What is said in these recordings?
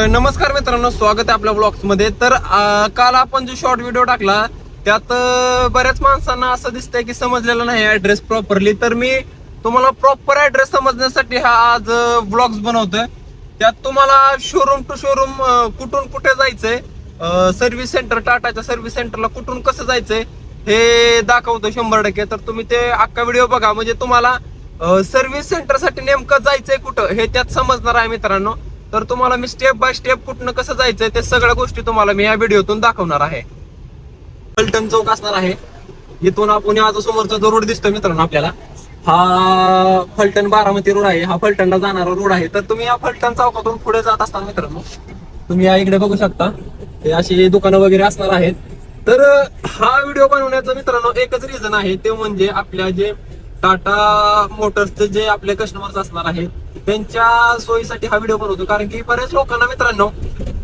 नमस्कार मित्रांनो, स्वागत आहे आपल्या ब्लॉग्स मध्ये. तर काल आपण जो शॉर्ट व्हिडिओ टाकला त्यात बऱ्याच माणसांना असं दिसतंय की समजलेलं नाही ऍड्रेस प्रॉपरली. तर मी तुम्हाला प्रॉपर ऍड्रेस समजण्यासाठी हा आज ब्लॉग्स बनवतोय. त्यात तुम्हाला शोरूम टू शोरूम कुठून कुठे जायचंय, सर्व्हिस सेंटर, टाटाच्या सर्व्हिस सेंटरला कुठून कसं जायचंय हे दाखवतो 100%. तर तुम्ही ते अख्खा व्हिडिओ बघा, म्हणजे तुम्हाला सर्व्हिस सेंटर साठी नेमकं जायचंय कुठं हे त्यात समजणार आहे मित्रांनो. तर तुम्हाला मी स्टेप बाय स्टेप कुठनं कसं जायचंय ते सगळ्या गोष्टी तुम्हाला मी या व्हिडिओतून दाखवणार आहे. फलटण चौक असणार आहे. इथून आपण आज समोरचा जो रोड दिसतोय मित्रांनो आपल्याला, हा फलटण बारामती रोड आहे. हा फलटणला जाणारा रोड आहे. तर तुम्ही या फलटण चौकातून पुढे जात असताना मित्रांनो, तुम्ही या इकडे बघू शकता हे अशी दुकानं वगैरे असणार आहेत. तर हा व्हिडिओ बनवण्याचं मित्रांनो एकच रिझन आहे, ते म्हणजे आपल्या जे टाटा मोटर्सचे जे आपले कस्टमर्स असणार आहेत त्यांच्या सोयीसाठी हा व्हिडिओ बनवतो. कारण की बऱ्याच लोकांना मित्रांनो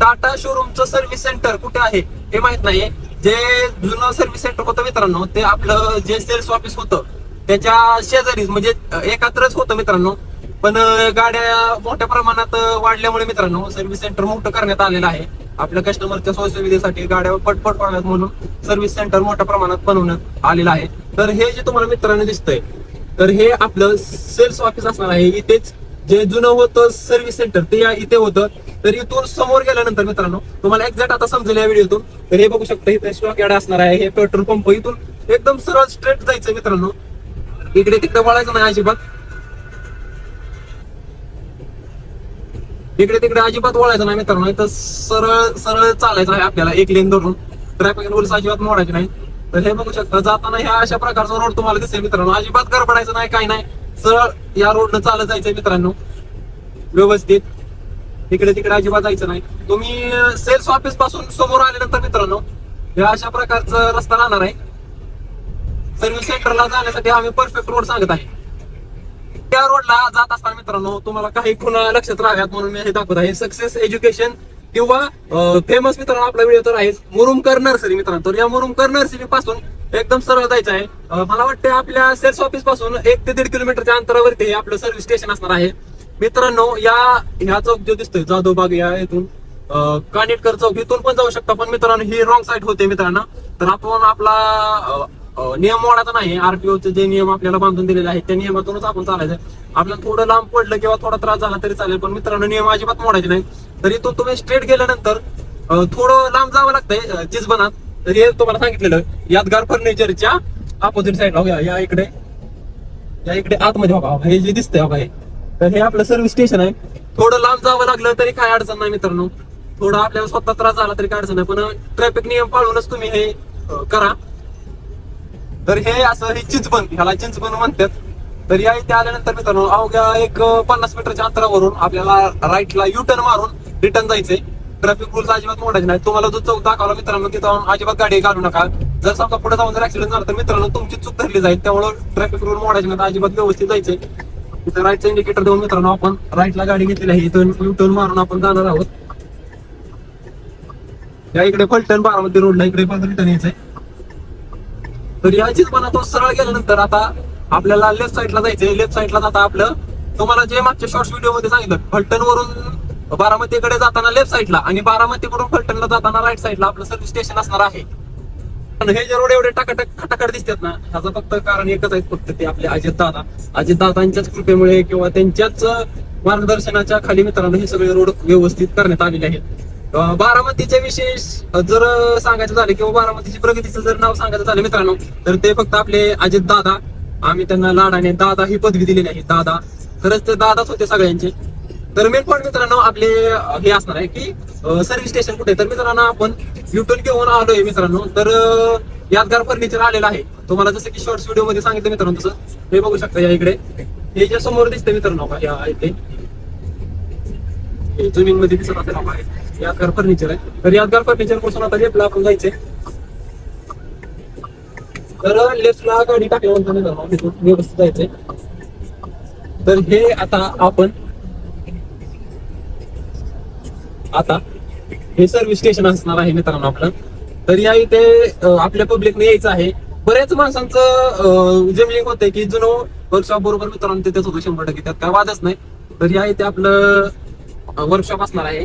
टाटा शोरूमचं सर्व्हिस सेंटर कुठे आहे हे माहित नाहीये. जे जुनं सर्व्हिस सेंटर होतं मित्रांनो, ते आपलं जे सेल्स ऑफिस होतं त्याच्या शेजारीच, म्हणजे एकात्रच होतं मित्रांनो. पण गाड्या मोठ्या प्रमाणात वाढल्यामुळे मित्रांनो सर्व्हिस सेंटर मोठं करण्यात आलेलं आहे. आपल्या कस्टमरच्या सोयी सुविधेसाठी गाड्या पटपट पडण्यात म्हणून सर्व्हिस सेंटर मोठ्या प्रमाणात बनवण्यात आलेलं आहे. तर हे जे तुम्हाला मित्रांनो दिसतंय, तर हे आपलं सेल्स ऑफिस असणार आहे. इथेच जे जुनं होतं सर्व्हिस सेंटर ते इथे होतं. तर इथून समोर गेल्यानंतर मित्रांनो तुम्हाला एक्झॅक्ट आता समजेल या व्हिडिओतून. तर हे बघू शकता इथे स्टॉक यार्ड असणार आहे. हे पेट्रोल पंप, इथून एकदम सरळ स्ट्रेट जायचं मित्रांनो. इकडे तिकडे वळायचं नाही अजिबात. इकडे तिकडे अजिबात वळायचं नाही मित्रांनो. इथं सरळ सरळ चालायचं आहे आपल्याला, एक लेन धरून. ट्रॅफिक रूल्स अजिबात मोडायचे नाही. तर हे बघू शकता जाताना ह्या अशा प्रकारचा रोड तुम्हाला दिसेल मित्रांनो. अजिबात गडबडायचं नाही, काही नाही, सरळ या रोडनं चालत जायचंय मित्रांनो व्यवस्थित. इकडे तिकडे अजिबात जायचं नाही. तुम्ही सेल्स ऑफिस पासून समोर आल्यानंतर मित्रांनो या अशा प्रकारचा रस्ता राहणार आहे. सर्व्हिस सेंटरला जाण्यासाठी आम्ही परफेक्ट रोड सांगत आहे. त्या रोडला जात असताना मित्रांनो तुम्हाला काही खुणा लक्षात राहाव्यात म्हणून मी हे दाखवत आहे. सक्सेस एज्युकेशन किंवा फेमस मित्रांनो आपला व्हिडिओ तर आहेच, मुरुमकर नर्सरी मित्रांनो. तर या मुरुमकर नर्सरी पासून एकदम सरळ जायचं आहे. मला वाटतं आपल्या सेल्स ऑफिस पासून 1 ते 1.5 किलोमीटरच्या अंतरावरती हे आपलं सर्व्हिस स्टेशन असणार आहे मित्रांनो. ह्या चौक जो दिसतोय जाधवबाग, या इथून कानिटकर चौक इथून पण जाऊ शकता. पण मित्रांनो ही रॉंग साईड होते मित्रांनो. तर आपण आपला नियम मोडायचा नाही. आरटीओचे जे नियम आपल्याला बांधून दिलेले आहेत त्या नियमातूनच आपण चालायचं. आपल्याला थोडं लांब पडलं किंवा थोडा त्रास झाला तरी चालेल, पण मित्रांनो नियम अजिबात मोडायचे नाही. तर इथून तुम्ही स्ट्रेट गेल्यानंतर थोडं लांब जावं लागतंय चिचबनात. तर हे तुम्हाला सांगितलेलं यादगार फर्निचरच्या अपोजिट साईडला या इकडे आतमध्ये बघा, हे जे दिसतंय बघा हे. तर हे आपलं सर्व्हिस स्टेशन आहे. थोडं लांब जावं लागलं तरी काय अडचण नाही मित्रांनो. थोडं आपल्याला स्वतः त्रास झाला तरी काय अडचण नाही, पण ट्रॅफिक नियम पाळूनच तुम्ही हे करा. तर हे असं हे चिंचबन, ह्याला चिंचबन म्हणतात. तर या इथे आल्यानंतर मित्रांनो अवघ्या एक 50 मीटरच्या अंतरावरून आपल्याला राईटला यू टर्न मारून रिटर्न जायचंय. ट्रॅफिक रूल्स अजिबात मोडायचे नाही. तुम्हाला जो चौक दाखवला मित्रांनो तिथं अजिबात गाडी घालू नका. जर समजा पुढे जाऊन जर ऍक्सिडेंट झाला तर मित्रांनो तुमची चूक धरली जाईल. त्यामुळे ट्रॅफिक रूल मोडायचे नाही, अजिबात व्यवस्थित जायचंय. इथं राईटचा इंडिकेटर देऊन मित्रांनो आपण राईटला गाडी घेतलेली आहे. इथून यू टर्न मारून आपण जाणार आहोत. या इकडे फलटण बारामती रोडला इकडे पण रिटर्न यायचंय. तर याचीच पण तो सरळ गेल्यानंतर आता आपल्याला लेफ्ट साईडला जायचंय. लेफ्ट साईडला जाता आपलं तुम्हाला जे मागच्या शॉर्ट्स व्हिडिओ मध्ये सांगितलं, फलटण वरून बारामतीकडे जाताना लेफ्ट साईडला आणि बारामतीकडून फलटणला जाताना राईट साईडला आपलं सर्व्हिस स्टेशन असणार आहे. हे जे रोड एवढे टाकाटक खटाखट दिसतात ना, ह्याचं फक्त कारण एकच आहे, फक्त ते आपले अजितदादांच्याच कृपेमुळे किंवा त्यांच्याच मार्गदर्शनाच्या खाली मित्रांनो हे सगळे रोड व्यवस्थित करण्यात आलेले आहेत. बारामतीचे विशेष जर सांगायचं झालं किंवा बारामतीची प्रगतीचं जर नाव सांगायचं झालं मित्रांनो, तर ते फक्त आपले अजित दादा. आम्ही त्यांना लाडाने दादा ही पदवी दिलेली आहे. दादा खरंच ते दादाच होते सगळ्यांचे. तर मेन पॉईंट मित्रांनो आपले हे असणार आहे की सर्व्हिस स्टेशन कुठे. तर मित्रांनो आपण युटर्न घेऊन आलोय मित्रांनो. तर यादगार फर्निचर आलेलं आहे. तुम्हाला जसं की शॉर्ट्स व्हिडिओ मध्ये सांगितलं मित्रांनो तसं हे बघू शकता. या इकडे हे जे समोर दिसते मित्रांनो या इथे जमीन मध्ये दिसत असेल आहे यादगार फर्निचर आहे. तर यादगार फर्निचर पासून आता लेफ्टला आपण जायचंय. तर लेफ्टला गाडी टाकल्यानंतर व्यवस्थित जायचंय. तर हे आता हे सर्व्हिस स्टेशन असणार आहे मित्रांनो आपलं. तर या इथे आपल्या पब्लिकने यायचं आहे. बऱ्याच माणसांचं जमिनिंग होतंय की जुनं वर्कशॉप बरोबर मित्रांनो तिथेच होतं 100%, त्यात काय वादच नाही. तर या इथे आपलं वर्कशॉप असणार आहे.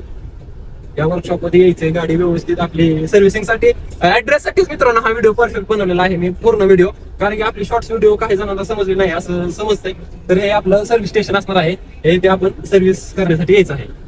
या वर्कशॉप मध्ये यायचंय, गाडी व्यवस्थित आपली सर्व्हिसिंग साठी, ऍड्रेस साठीच मित्रांनो हा व्हिडिओ परफेक्ट बनवलेला आहे मी, पूर्ण व्हिडिओ. कारण की आपली शॉर्ट्स व्हिडिओ काही जणांना समजले नाही असं समजतंय, तर हे आपलं सर्व्हिस स्टेशन असणार आहे, हे ते आपण सर्व्हिस करण्यासाठी यायचं आहे.